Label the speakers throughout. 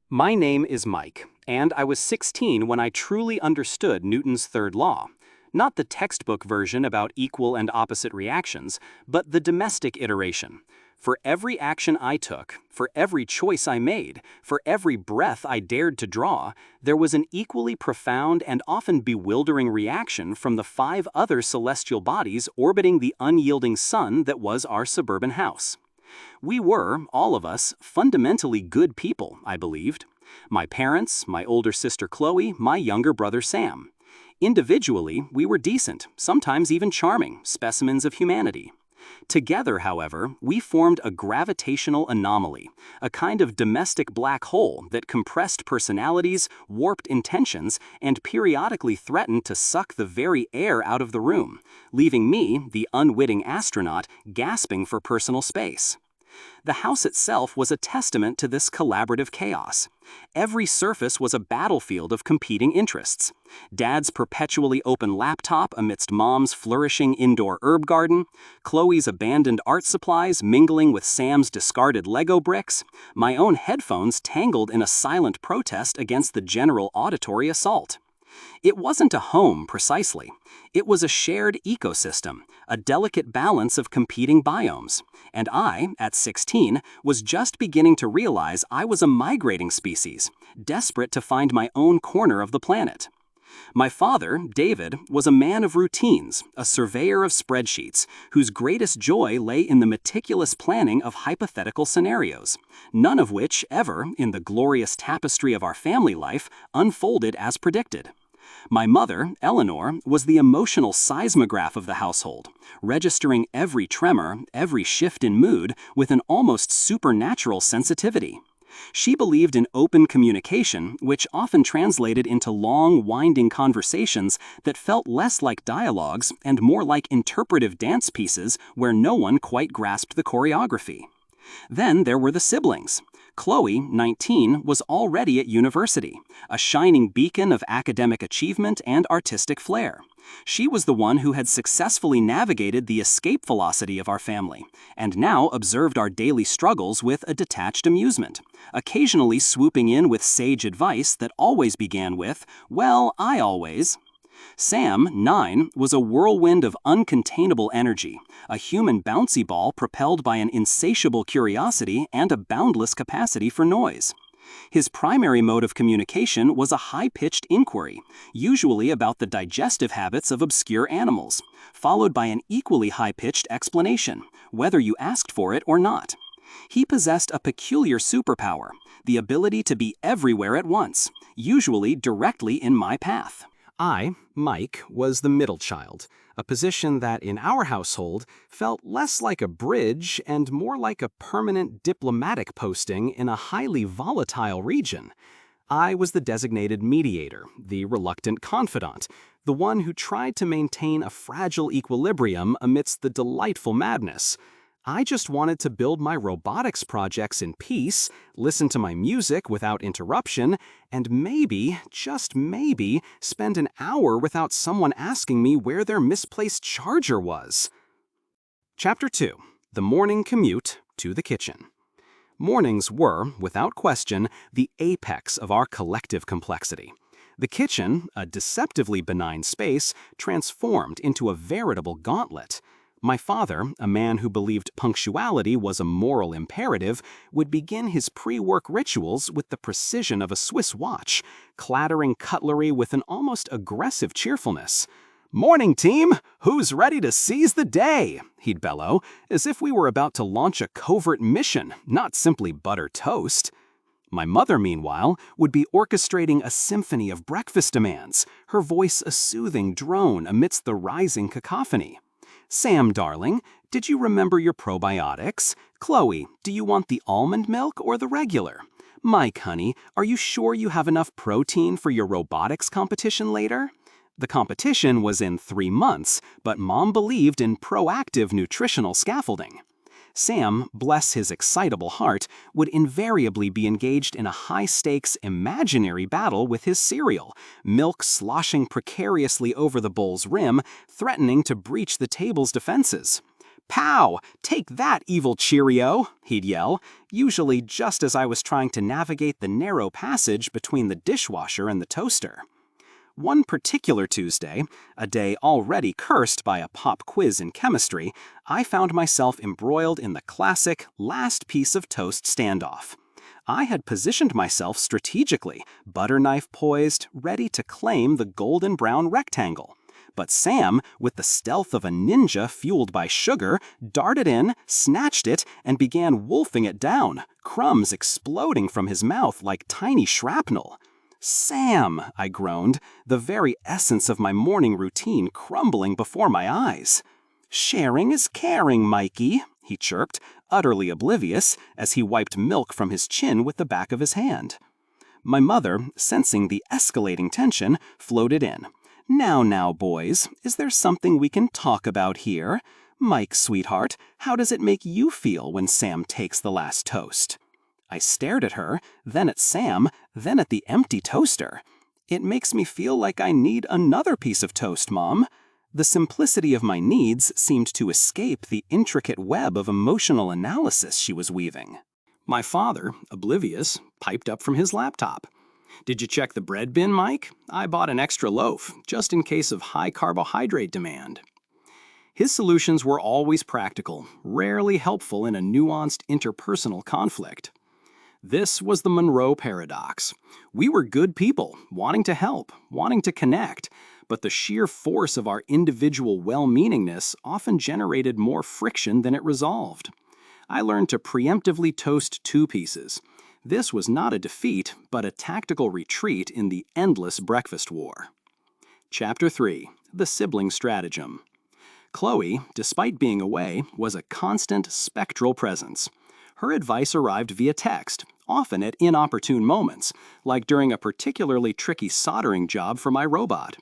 Speaker 1: My name is Mike, and I was 16 when I truly understood Newton's third law. Not the textbook version about equal and opposite reactions, but the domestic iteration. For every action I took, for every choice I made, for every breath I dared to draw, there was an equally profound and often bewildering reaction from the 5 other celestial bodies orbiting the unyielding sun that was our suburban house. We were, all of us, fundamentally good people, I believed. My parents, my older sister Chloe, my younger brother Sam. Individually, we were decent, sometimes even charming, specimens of humanity. Together, however, we formed a gravitational anomaly, a kind of domestic black hole that compressed personalities, warped intentions, and periodically threatened to suck the very air out of the room, leaving me, the unwitting astronaut, gasping for personal space. The house itself was a testament to this collaborative chaos. Every surface was a battlefield of competing interests. Dad's perpetually open laptop amidst Mom's flourishing indoor herb garden, Chloe's abandoned art supplies mingling with Sam's discarded Lego bricks, my own headphones tangled in a silent protest against the general auditory assault. It wasn't a home, precisely. It was a shared ecosystem, a delicate balance of competing biomes. And I, at 16, was just beginning to realize I was a migrating species, desperate to find my own corner of the planet. My father, David, was a man of routines, a surveyor of spreadsheets, whose greatest joy lay in the meticulous planning of hypothetical scenarios, none of which ever, in the glorious tapestry of our family life, unfolded as predicted. My mother, Eleanor, was the emotional seismograph of the household, registering every tremor, every shift in mood with an almost supernatural sensitivity. She believed in open communication, which often translated into long, winding conversations that felt less like dialogues and more like interpretive dance pieces where no one quite grasped the choreography. Then there were the siblings. Chloe, 19, was already at university, a shining beacon of academic achievement and artistic flair. She was the one who had successfully navigated the escape velocity of our family, and now observed our daily struggles with a detached amusement, occasionally swooping in with sage advice that always began with, "Well, I always." Sam, 9, was a whirlwind of uncontainable energy, a human bouncy ball propelled by an insatiable curiosity and a boundless capacity for noise. His primary mode of communication was a high-pitched inquiry, usually about the digestive habits of obscure animals, followed by an equally high-pitched explanation, whether you asked for it or not. He possessed a peculiar superpower, the ability to be everywhere at once, usually directly in my path. I, Mike, was the middle child, a position that in our household felt less like a bridge and more like a permanent diplomatic posting in a highly volatile region. I was the designated mediator, the reluctant confidant, the one who tried to maintain a fragile equilibrium amidst the delightful madness. I just wanted to build my robotics projects in peace, listen to my music without interruption, and maybe, just maybe, spend an hour without someone asking me where their misplaced charger was. Chapter 2. The Morning Commute to the Kitchen. Mornings were, without question, the apex of our collective complexity. The kitchen, a deceptively benign space, transformed into a veritable gauntlet. My father, a man who believed punctuality was a moral imperative, would begin his pre-work rituals with the precision of a Swiss watch, clattering cutlery with an almost aggressive cheerfulness. "Morning, team! Who's ready to seize the day?" he'd bellow, as if we were about to launch a covert mission, not simply butter toast. My mother, meanwhile, would be orchestrating a symphony of breakfast demands, her voice a soothing drone amidst the rising cacophony. "Sam, darling, did you remember your probiotics? Chloe, do you want the almond milk or the regular? Mike, honey, are you sure you have enough protein for your robotics competition later?" The competition was in 3 months, but Mom believed in proactive nutritional scaffolding. Sam, bless his excitable heart, would invariably be engaged in a high-stakes imaginary battle with his cereal, milk sloshing precariously over the bowl's rim, threatening to breach the table's defenses. "Pow! Take that, evil Cheerio!" he'd yell, usually just as I was trying to navigate the narrow passage between the dishwasher and the toaster. One particular Tuesday, a day already cursed by a pop quiz in chemistry, I found myself embroiled in the classic last piece of toast standoff. I had positioned myself strategically, butter knife poised, ready to claim the golden brown rectangle. But Sam, with the stealth of a ninja fueled by sugar, darted in, snatched it, and began wolfing it down, crumbs exploding from his mouth like tiny shrapnel. "Sam," I groaned, the very essence of my morning routine crumbling before my eyes. "Sharing is caring, Mikey," he chirped, utterly oblivious, as he wiped milk from his chin with the back of his hand. My mother, sensing the escalating tension, floated in. Now, boys, is there something we can talk about here? Mike, sweetheart, how does it make you feel when Sam takes the last toast?" I stared at her, then at Sam, then at the empty toaster. "It makes me feel like I need another piece of toast, Mom." The simplicity of my needs seemed to escape the intricate web of emotional analysis she was weaving. My father, oblivious, piped up from his laptop. "Did you check the bread bin, Mike? I bought an extra loaf, just in case of high carbohydrate demand." His solutions were always practical, rarely helpful in a nuanced interpersonal conflict. This was the Monroe paradox. We were good people, wanting to help, wanting to connect, but the sheer force of our individual well-meaningness often generated more friction than it resolved. I learned to preemptively toast two pieces. This was not a defeat, but a tactical retreat in the endless breakfast war. Chapter 3. The Sibling Stratagem. Chloe, despite being away, was a constant spectral presence. Her advice arrived via text, often at inopportune moments, like during a particularly tricky soldering job for my robot.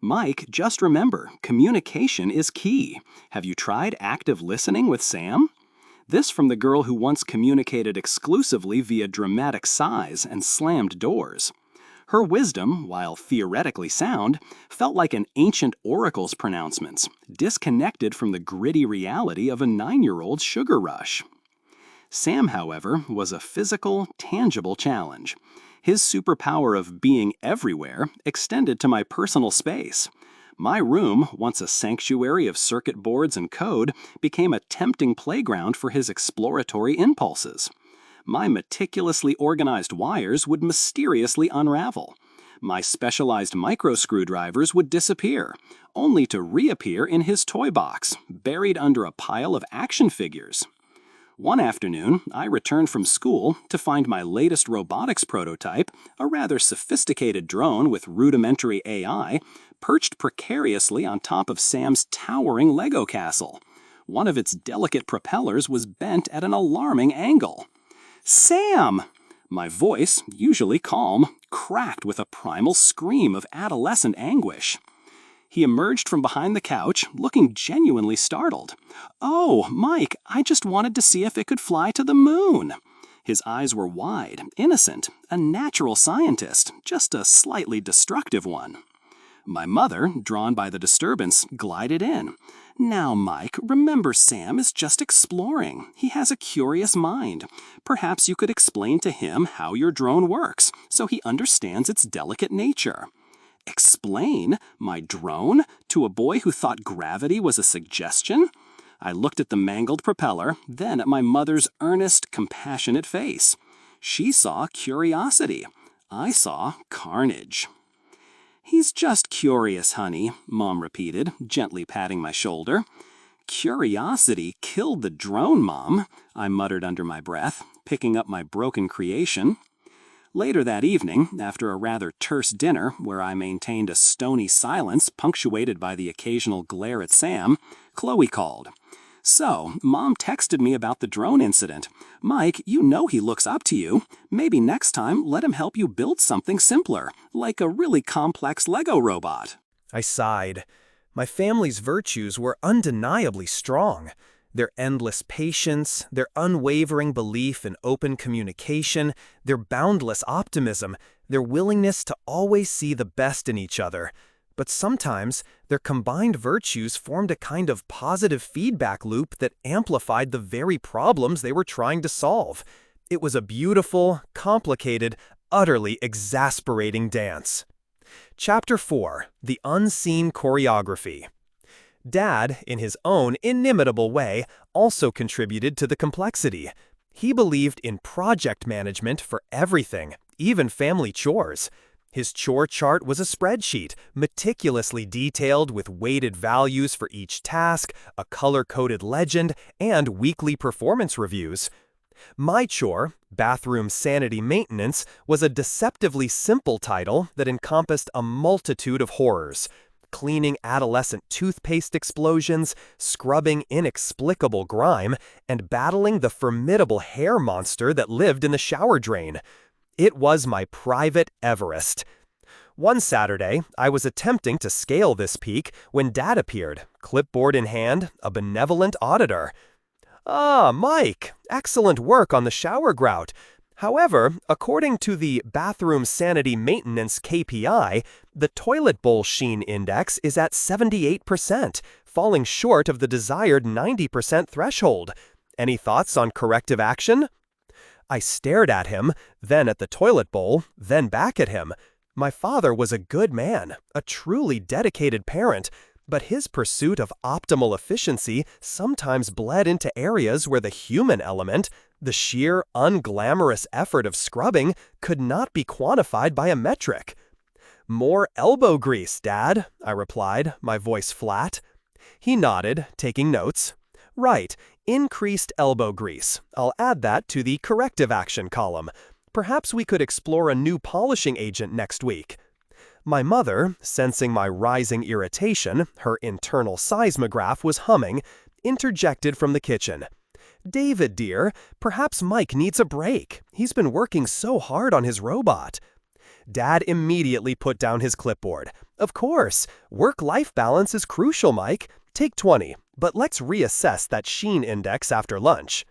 Speaker 1: "Mike, just remember, communication is key. Have you tried active listening with Sam?" This from the girl who once communicated exclusively via dramatic sighs and slammed doors. Her wisdom, while theoretically sound, felt like an ancient oracle's pronouncements, disconnected from the gritty reality of a 9-year-old's sugar rush. Sam, however, was a physical, tangible challenge. His superpower of being everywhere extended to my personal space. My room, once a sanctuary of circuit boards and code, became a tempting playground for his exploratory impulses. My meticulously organized wires would mysteriously unravel. My specialized micro screwdrivers would disappear, only to reappear in his toy box, buried under a pile of action figures. One afternoon, I returned from school to find my latest robotics prototype, a rather sophisticated drone with rudimentary AI, perched precariously on top of Sam's towering Lego castle. One of its delicate propellers was bent at an alarming angle. "Sam!" My voice, usually calm, cracked with a primal scream of adolescent anguish. He emerged from behind the couch, looking genuinely startled. "Oh, Mike, I just wanted to see if it could fly to the moon." His eyes were wide, innocent, a natural scientist, just a slightly destructive one. My mother, drawn by the disturbance, glided in. "Now, Mike, remember Sam is just exploring. He has a curious mind. Perhaps you could explain to him how your drone works, so he understands its delicate nature." Explain? My drone? To a boy who thought gravity was a suggestion? I looked at the mangled propeller, then at my mother's earnest, compassionate face. She saw curiosity. I saw carnage. "He's just curious, honey," Mom repeated, gently patting my shoulder. "Curiosity killed the drone, Mom," I muttered under my breath, picking up my broken creation. Later that evening, after a rather terse dinner where I maintained a stony silence punctuated by the occasional glare at Sam, Chloe called. "So, Mom texted me about the drone incident. Mike, you know he looks up to you. Maybe next time let him help you build something simpler, like a really complex Lego robot."
Speaker 2: I sighed. My family's virtues were undeniably strong. Their endless patience, their unwavering belief in open communication, their boundless optimism, their willingness to always see the best in each other. But sometimes, their combined virtues formed a kind of positive feedback loop that amplified the very problems they were trying to solve. It was a beautiful, complicated, utterly exasperating dance. Chapter 4. The Unseen Choreography. Dad, in his own inimitable way, also contributed to the complexity. He believed in project management for everything, even family chores. His chore chart was a spreadsheet, meticulously detailed with weighted values for each task, a color-coded legend, and weekly performance reviews. My chore, Bathroom Sanity Maintenance, was a deceptively simple title that encompassed a multitude of horrors. Cleaning adolescent toothpaste explosions, scrubbing inexplicable grime, and battling the formidable hair monster that lived in the shower drain. It was my private Everest. One Saturday, I was attempting to scale this peak when Dad appeared, clipboard in hand, a benevolent auditor. "Ah, Mike, excellent work on the shower grout. However, according to the Bathroom Sanity Maintenance KPI, the toilet bowl sheen index is at 78%, falling short of the desired 90% threshold. Any thoughts on corrective action?" I stared at him, then at the toilet bowl, then back at him. My father was a good man, a truly dedicated parent, but his pursuit of optimal efficiency sometimes bled into areas where the human element, the sheer, unglamorous effort of scrubbing, could not be quantified by a metric. "More elbow grease, Dad," I replied, my voice flat. He nodded, taking notes. "Right, increased elbow grease. I'll add that to the corrective action column. Perhaps we could explore a new polishing agent next week." My mother, sensing my rising irritation, her internal seismograph was humming, interjected from the kitchen. "David, dear, perhaps Mike needs a break. He's been working so hard on his robot." Dad immediately put down his clipboard. "Of course, work-life balance is crucial, Mike. Take 20, but let's reassess that sheen index after lunch."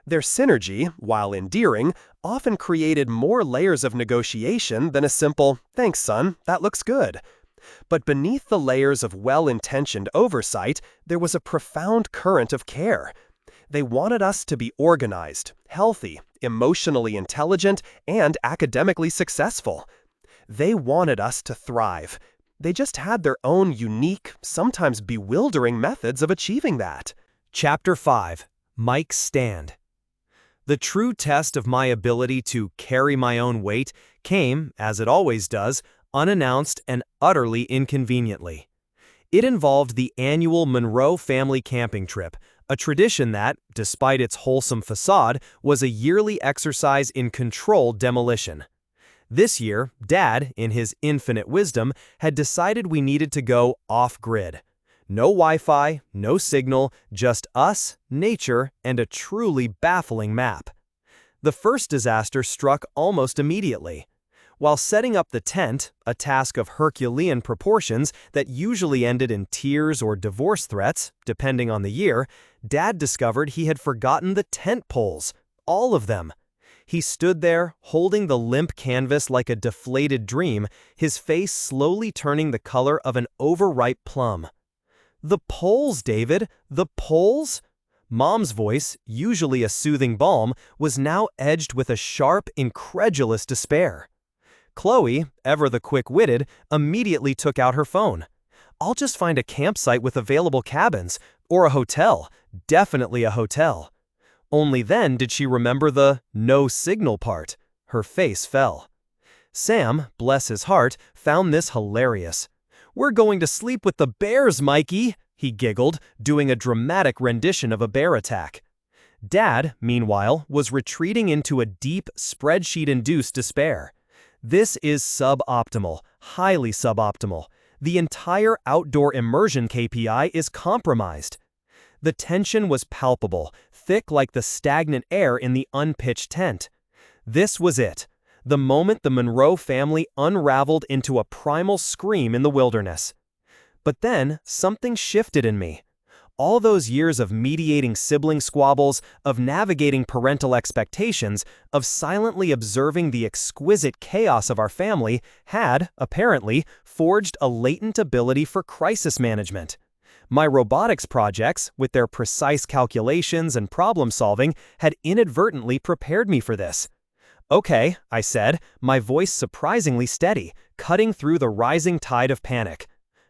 Speaker 2: Their synergy, while endearing, often created more layers of negotiation than a simple, "Thanks, son, that looks good." But beneath the layers of well-intentioned oversight, there was a profound current of care. They wanted us to be organized, healthy, emotionally intelligent, and academically successful. They wanted us to thrive. They just had their own unique, sometimes bewildering methods of achieving that. Chapter 5. Mike's Stand. The true test of my ability to carry my own weight came, as it always does, unannounced and utterly inconveniently. It involved the annual Monroe family camping trip, a tradition that, despite its wholesome facade, was a yearly exercise in controlled demolition. This year, Dad, in his infinite wisdom, had decided we needed to go off-grid. No Wi-Fi, no signal, just us, nature, and a truly baffling map. The first disaster struck almost immediately. While setting up the tent, a task of Herculean proportions that usually ended in tears or divorce threats, depending on the year, Dad discovered he had forgotten the tent poles, all of them. He stood there, holding the limp canvas like a deflated dream, his face slowly turning the color of an overripe plum. "The poles, David, the poles?" Mom's voice, usually a soothing balm, was now edged with a sharp, incredulous despair. Chloe, ever the quick-witted, immediately took out her phone. "I'll just find a campsite with available cabins, or a hotel, definitely a hotel." Only then did she remember the "no signal" part. Her face fell. Sam, bless his heart, found this hilarious. "We're going to sleep with the bears, Mikey," he giggled, doing a dramatic rendition of a bear attack. Dad, meanwhile, was retreating into a deep, spreadsheet-induced despair. This is suboptimal, highly suboptimal. The entire outdoor immersion KPI is compromised. The tension was palpable, thick like the stagnant air in the unpitched tent. This was it. The moment the Monroe family unraveled into a primal scream in the wilderness. But then, something shifted in me. All those years of mediating sibling squabbles, of navigating parental expectations, of silently observing the exquisite chaos of our family had, apparently, forged a latent ability for crisis management. My robotics projects, with their precise calculations and problem solving, had inadvertently prepared me for this. "Okay," I said, my voice surprisingly steady, cutting through the rising tide of panic.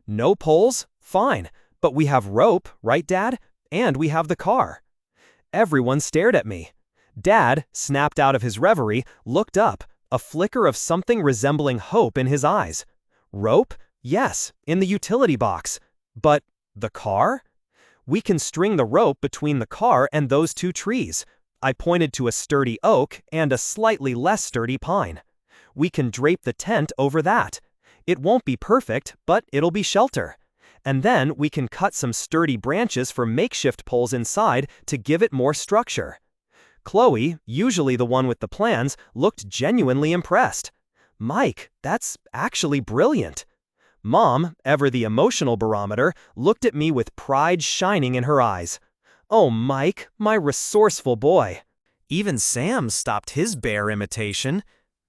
Speaker 2: "No poles? Fine. But we have rope, right, Dad? And we have the car." Everyone stared at me. Dad, snapped out of his reverie, looked up, a flicker of something resembling hope in his eyes. "Rope? Yes, in the utility box. But the car? We can string the rope between the car and those two trees." I pointed to a sturdy oak and a slightly less sturdy pine. "We can drape the tent over that. It won't be perfect, but it'll be shelter. And then we can cut some sturdy branches for makeshift poles inside to give it more structure." Chloe, usually the one with the plans, looked genuinely impressed. "Mike, that's actually brilliant." Mom, ever the emotional barometer, looked at me with pride shining in her eyes. "Oh, Mike, my resourceful boy." Even Sam stopped his bear imitation.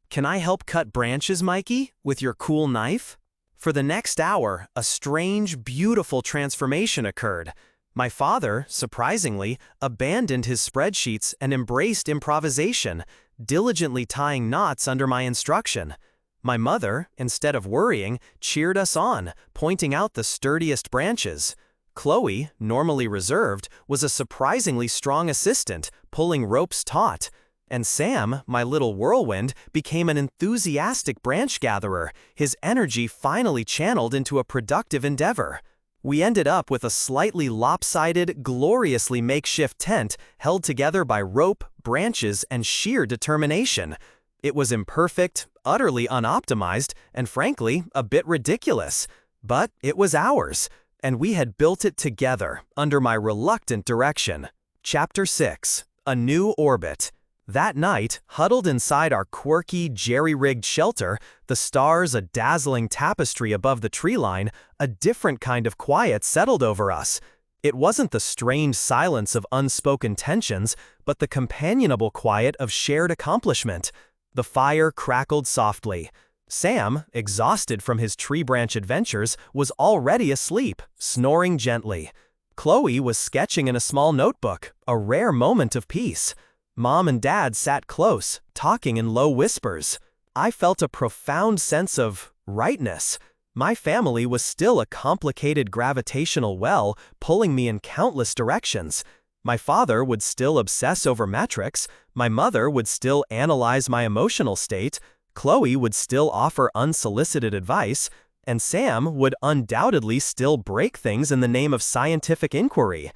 Speaker 2: "Can I help cut branches, Mikey, with your cool knife?" For the next hour, a strange, beautiful transformation occurred. My father, surprisingly, abandoned his spreadsheets and embraced improvisation, diligently tying knots under my instruction. My mother, instead of worrying, cheered us on, pointing out the sturdiest branches. Chloe, normally reserved, was a surprisingly strong assistant, pulling ropes taut. And Sam, my little whirlwind, became an enthusiastic branch gatherer, his energy finally channeled into a productive endeavor. We ended up with a slightly lopsided, gloriously makeshift tent held together by rope, branches, and sheer determination. It was imperfect, utterly unoptimized, and frankly, a bit ridiculous. But it was ours, and we had built it together, under my reluctant direction. Chapter 6: A New Orbit. That night, huddled inside our quirky, jerry-rigged shelter, the stars a dazzling tapestry above the tree line, a different kind of quiet settled over us. It wasn't the strange silence of unspoken tensions, but the companionable quiet of shared accomplishment. The fire crackled softly. Sam, exhausted from his tree branch adventures, was already asleep, snoring gently. Chloe was sketching in a small notebook, a rare moment of peace. Mom and Dad sat close, talking in low whispers. I felt a profound sense of rightness. My family was still a complicated gravitational well, pulling me in countless directions. My father would still obsess over metrics, my mother would still analyze my emotional state, Chloe would still offer unsolicited advice, and Sam would undoubtedly still break things in the name of scientific inquiry.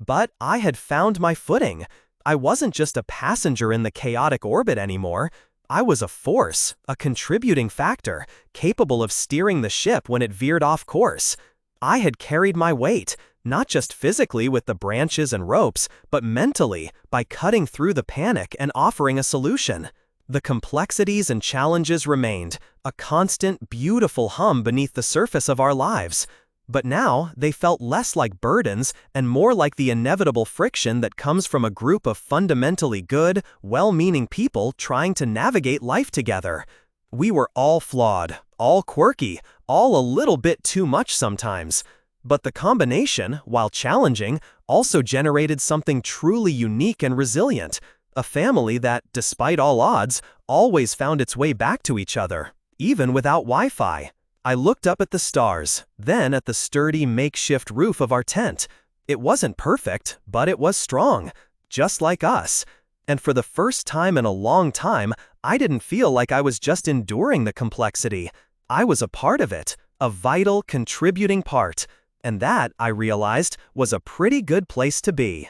Speaker 2: But I had found my footing. I wasn't just a passenger in the chaotic orbit anymore. I was a force, a contributing factor, capable of steering the ship when it veered off course. I had carried my weight, not just physically with the branches and ropes, but mentally, by cutting through the panic and offering a solution. The complexities and challenges remained, a constant, beautiful hum beneath the surface of our lives. But now they felt less like burdens and more like the inevitable friction that comes from a group of fundamentally good, well-meaning people trying to navigate life together. We were all flawed, all quirky, all a little bit too much sometimes. But the combination, while challenging, also generated something truly unique and resilient. A family that, despite all odds, always found its way back to each other, even without Wi-Fi. I looked up at the stars, then at the sturdy makeshift roof of our tent. It wasn't perfect, but it was strong, just like us. And for the first time in a long time, I didn't feel like I was just enduring the complexity. I was a part of it, a vital, contributing part. And that, I realized, was a pretty good place to be.